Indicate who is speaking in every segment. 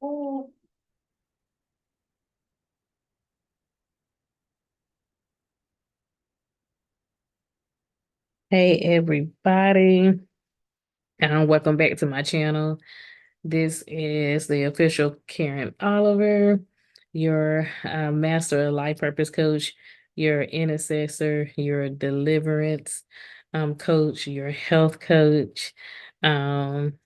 Speaker 1: Hey everybody, welcome back to my channel. This is the official Karen Oliver, your master life purpose coach, your intercessor, your deliverance coach, your health coach. Um,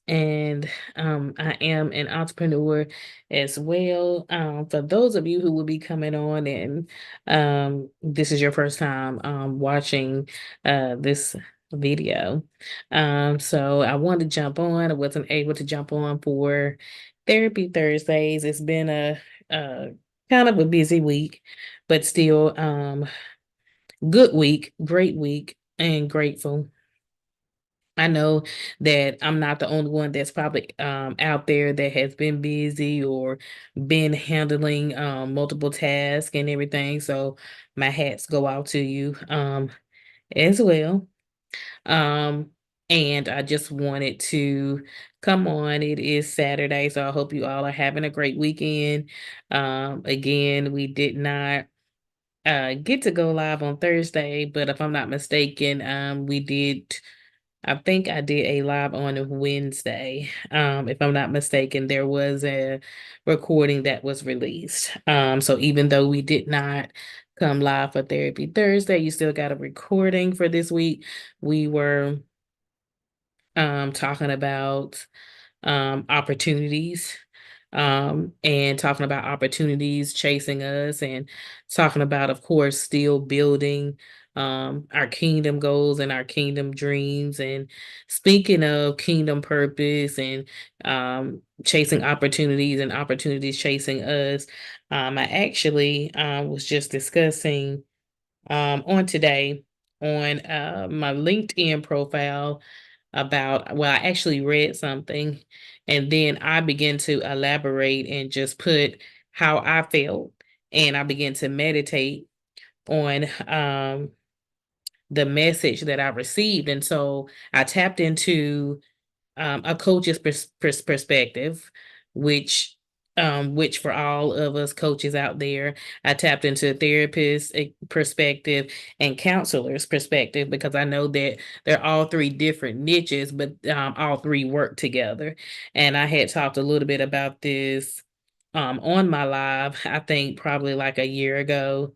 Speaker 1: and I am an entrepreneur as well. For those of you who will be coming on and this is your first time watching this video. So I wanted to jump on. I wasn't able to jump on for Therapy Thursdays. It's been a kind of a busy week, but still good week, great week, and grateful. I know that I'm not the only one that's probably out there that has been busy or been handling multiple tasks and everything. So my hats go out to you as well. Um, and I just wanted to come on. It is Saturday, so I hope you all are having a great weekend. Again, we did not get to go live on Thursday, but if I'm not mistaken, we did. I think I did a live on Wednesday. If I'm not mistaken, there was a recording that was released. So even though we did not come live for Therapy Thursday, you still got a recording for this week. We were talking about opportunities, and talking about opportunities chasing us, and talking about, of course, still building our kingdom goals and our kingdom dreams. And speaking of kingdom purpose and chasing opportunities and opportunities chasing us, I actually was just discussing on today on my LinkedIn profile about, well, I actually read something and then I began to elaborate and just put how I felt, and I began to meditate on the message that I received. And so I tapped into a coach's perspective, which which for all of us coaches out there, I tapped into a therapist perspective and counselor's perspective, because I know that they're all three different niches, but all three work together. And I had talked a little bit about this on my live, I think probably like a year ago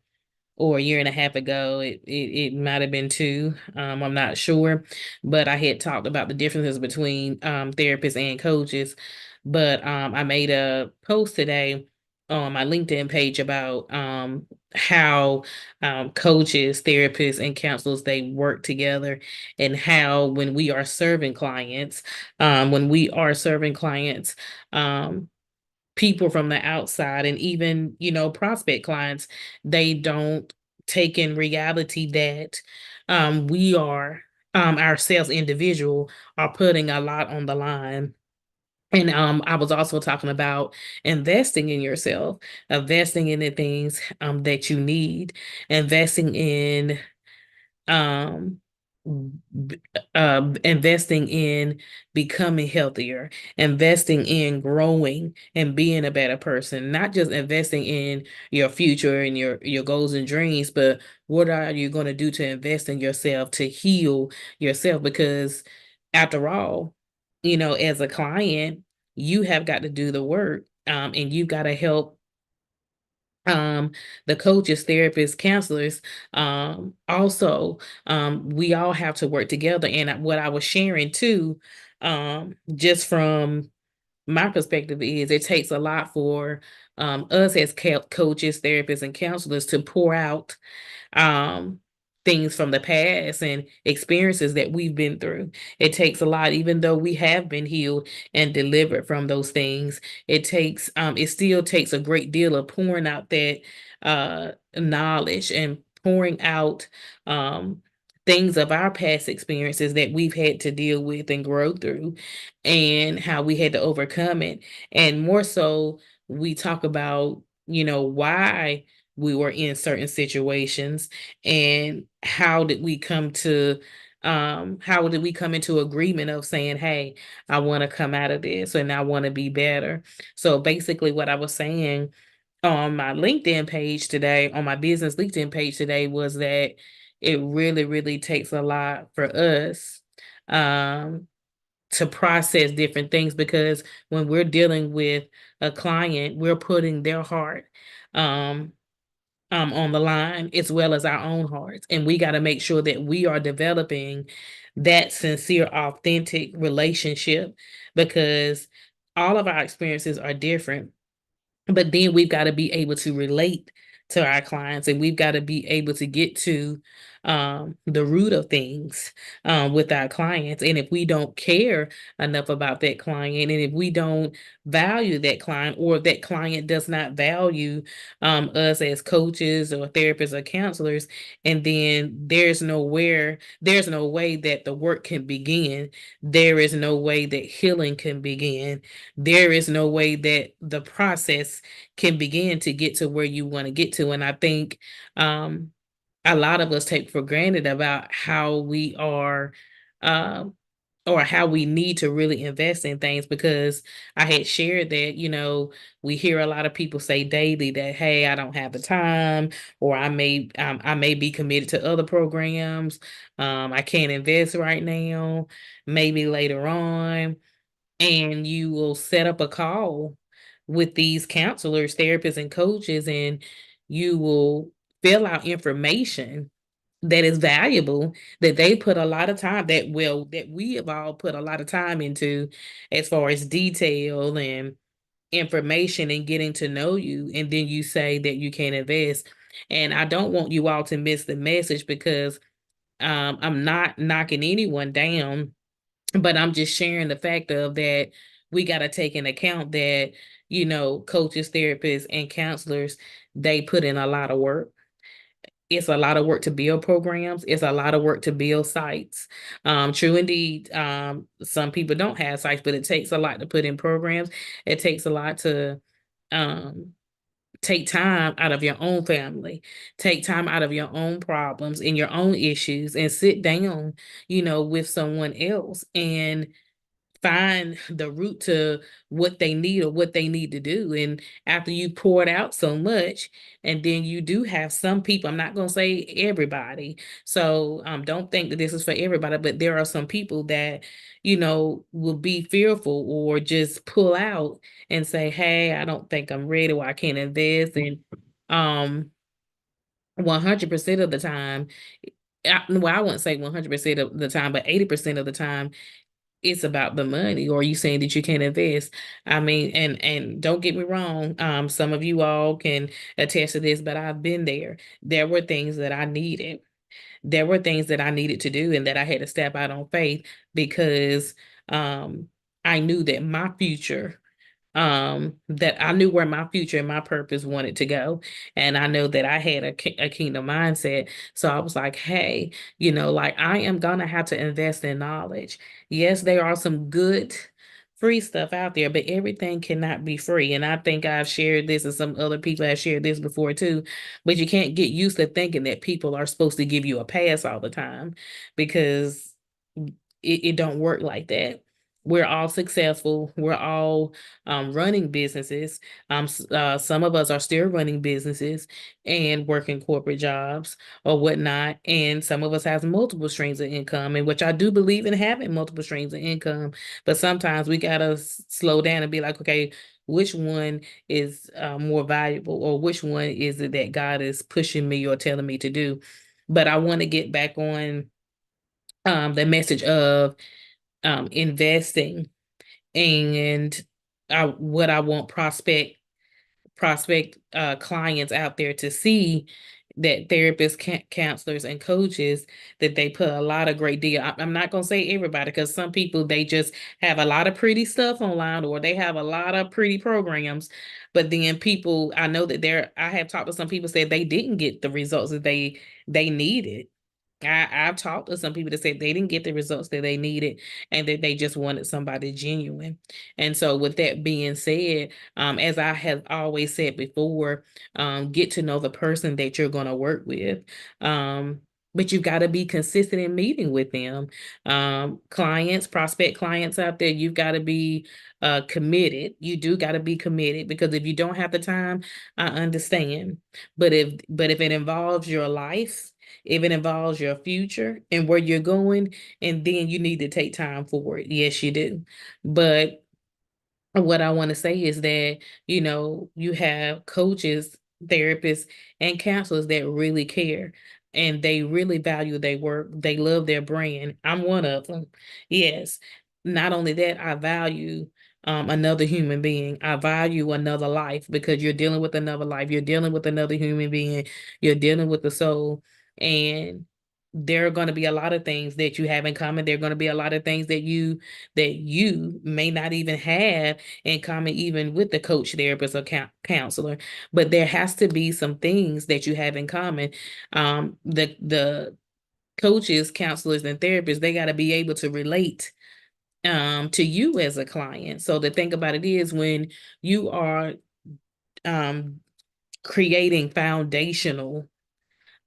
Speaker 1: or a year and a half ago. It might have been two. I'm not sure, but I had talked about the differences between therapists and coaches. But I made a post today on my LinkedIn page about how coaches, therapists, and counselors, they work together, and how when we are serving clients, um, people from the outside, and even, prospect clients, they don't take in reality that we are ourselves individual are putting a lot on the line. And I was also talking about investing in yourself, investing in the things that you need, investing in um investing in becoming healthier, investing in growing and being a better person, not just investing in your future and your goals and dreams, but what are you going to do to invest in yourself, to heal yourself? Because after all, as a client, you have got to do the work, and you've got to help um the coaches, therapists, counselors. Also, we all have to work together. And what I was sharing too, just from my perspective, is it takes a lot for us as coaches, therapists, and counselors to pour out um things from the past and experiences that we've been through. It takes a lot, even though we have been healed and delivered from those things. It still takes a great deal of pouring out that knowledge, and pouring out things of our past experiences that we've had to deal with and grow through, and how we had to overcome it. And more so, we talk about, why we were in certain situations, and how did we come to how did we come into agreement of saying, hey, I want to come out of this and I want to be better? So basically what I was saying on my LinkedIn page today, on my business LinkedIn page today, was that it really, really takes a lot for us um, to process different things, because when we're dealing with a client, we're putting their heart um, on the line as well as our own hearts. And we got to make sure that we are developing that sincere, authentic relationship, because all of our experiences are different. But then we've got to be able to relate to our clients, and we've got to be able to get to the root of things with our clients. And if we don't care enough about that client, and if we don't value that client, or if that client does not value us as coaches or therapists or counselors, and then there's no way that the work can begin. There is no way that healing can begin. There is no way that the process can begin to get to where you want to get to. And I think um, a lot of us take for granted about how we are, um, or how we need to really invest in things, because I had shared that, we hear a lot of people say daily that, hey, I don't have the time, or I may be committed to other programs. I can't invest right now, maybe later on. And you will set up a call with these counselors, therapists, and coaches, and you will fill out information that is valuable, that they put a lot of time, that we have all put a lot of time into, as far as detail and information and getting to know you, and then you say that you can't invest. And I don't want you all to miss the message, because I'm not knocking anyone down, but I'm just sharing the fact of that we got to take in account that, coaches, therapists, and counselors, they put in a lot of work. It's a lot of work to build programs. It's a lot of work to build sites. True indeed. Some people don't have sites, but it takes a lot to put in programs. It takes a lot to um, take time out of your own family, take time out of your own problems and your own issues, and sit down, with someone else and find the root to what they need or what they need to do. And after you pour it out so much, and then you do have some people, I'm not going to say everybody, so don't think that this is for everybody, but there are some people that, will be fearful or just pull out and say, hey, I don't think I'm ready, or I can't invest. And 100% of the time, well, I wouldn't say 100% of the time, but 80% of the time, it's about the money, or you saying that you can't invest. I mean, and don't get me wrong, some of you all can attest to this, but I've been there. There were things that I needed. There were things that I needed to do, and that I had to step out on faith, because um I knew that my future, that I knew where my future and my purpose wanted to go, and I know that I had a kingdom mindset. So I was like, hey, like, I am gonna have to invest in knowledge. Yes, there are some good free stuff out there, but everything cannot be free. And I think I've shared this, and some other people have shared this before too, but you can't get used to thinking that people are supposed to give you a pass all the time, because it don't work like that. We're all successful. We're all running businesses. Some of us are still running businesses and working corporate jobs or whatnot. And some of us have multiple streams of income, and which I do believe in having multiple streams of income. But sometimes we gotta slow down and be like, okay, which one is more valuable, or which one is it that God is pushing me or telling me to do? But I want to get back on the message of investing, and what I want prospect clients out there to see, that therapists, counselors, and coaches, that they put a lot of great deal. I'm not going to say everybody, because some people, they just have a lot of pretty stuff online, or they have a lot of pretty programs. But then people, I know that I have talked to some people, said they didn't get the results that they needed. I've talked to some people that said they didn't get the results that they needed, and that they just wanted somebody genuine. And so, with that being said, as I have always said before, get to know the person that you're going to work with. Um, but you've got to be consistent in meeting with them. Clients, prospect clients out there, you've got to be committed. You do got to be committed, because if you don't have the time, I understand. But if it involves your life, if it involves your future and where you're going, and then you need to take time for it. Yes, you do. But what I want to say is that, you have coaches, therapists, and counselors that really care, and they really value their work. They love their brand. I'm one of them. Yes. Not only that, I value another human being. I value another life, because you're dealing with another life. You're dealing with another human being. You're dealing with the soul. And there are going to be a lot of things that you have in common. There are going to be a lot of things that you may not even have in common, even with the coach, therapist, or counselor. But there has to be some things that you have in common. The coaches, counselors, and therapists, they got to be able to relate to you as a client. So the thing about it is, when you are um creating foundational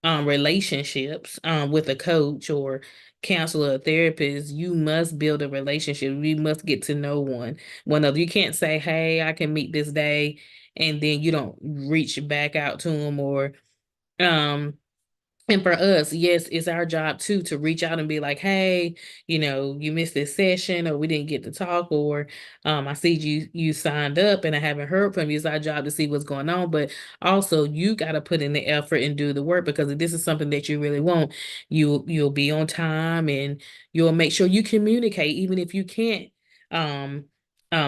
Speaker 1: relationships with a coach or counselor or therapist, you must build a relationship. You must get to know one of you. Can't say, hey, I can meet this day, and then you don't reach back out to them. Or um and for us, yes, it's our job too to reach out and be like, hey, you missed this session, or we didn't get to talk, or I see you signed up and I haven't heard from you. It's our job to see what's going on. But also, you got to put in the effort and do the work, because if this is something that you really want, you'll be on time, and you'll make sure you communicate, even if you can't um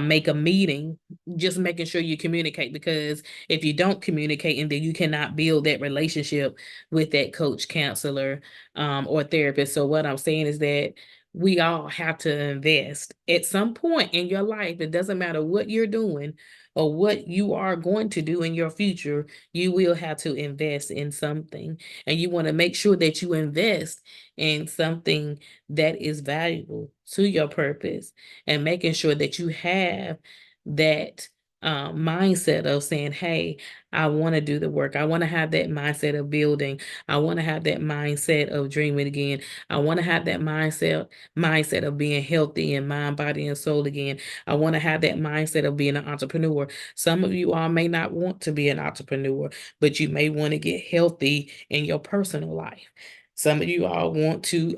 Speaker 1: make a meeting. Just making sure you communicate, because if you don't communicate, and then you cannot build that relationship with that coach, counselor, or therapist. So what I'm saying is that we all have to invest at some point in your life. It doesn't matter what you're doing or what you are going to do in your future, you will have to invest in something. And you want to make sure that you invest in something that is valuable to your purpose, and making sure that you have that mindset of saying, hey, I want to do the work. I want to have that mindset of building. I want to have that mindset of dreaming again. I want to have that mindset of being healthy in mind, body, and soul again. I want to have that mindset of being an entrepreneur. Some of you all may not want to be an entrepreneur, but you may want to get healthy in your personal life. Some of you all want to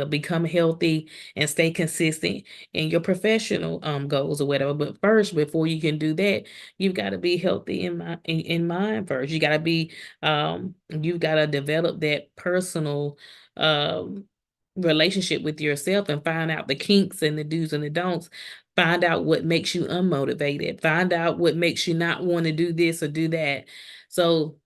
Speaker 1: become healthy and stay consistent in your professional goals or whatever. But first, before you can do that, you've got to be healthy in mind first. You've got to develop that personal um relationship with yourself, and find out the kinks and the do's and the don'ts. Find out what makes you unmotivated. Find out what makes you not want to do this or do that. So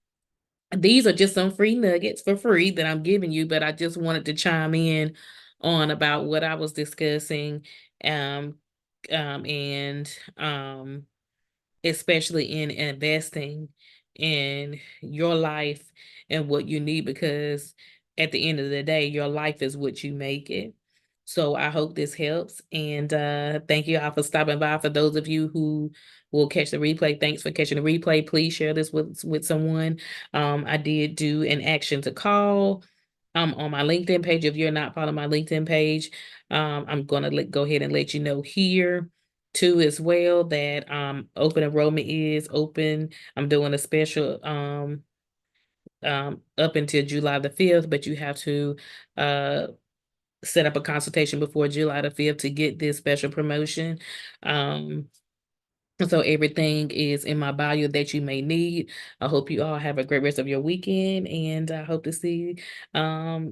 Speaker 1: these are just some free nuggets for free that I'm giving you, but I just wanted to chime in on about what I was discussing, um, and especially in investing in your life and what you need, because at the end of the day, your life is what you make it. So I hope this helps. And thank you all for stopping by. For those of you who will catch the replay, thanks for catching the replay. Please share this with someone. I did do an action to call on my LinkedIn page. If you're not following my LinkedIn page, I'm going to go ahead and let you know here too as well that open enrollment is open. I'm doing a special up until July the 5th, but you have to set up a consultation before July the 5th to get this special promotion. Um, so everything is in my bio that you may need. I hope you all have a great rest of your weekend, and I hope to see you all.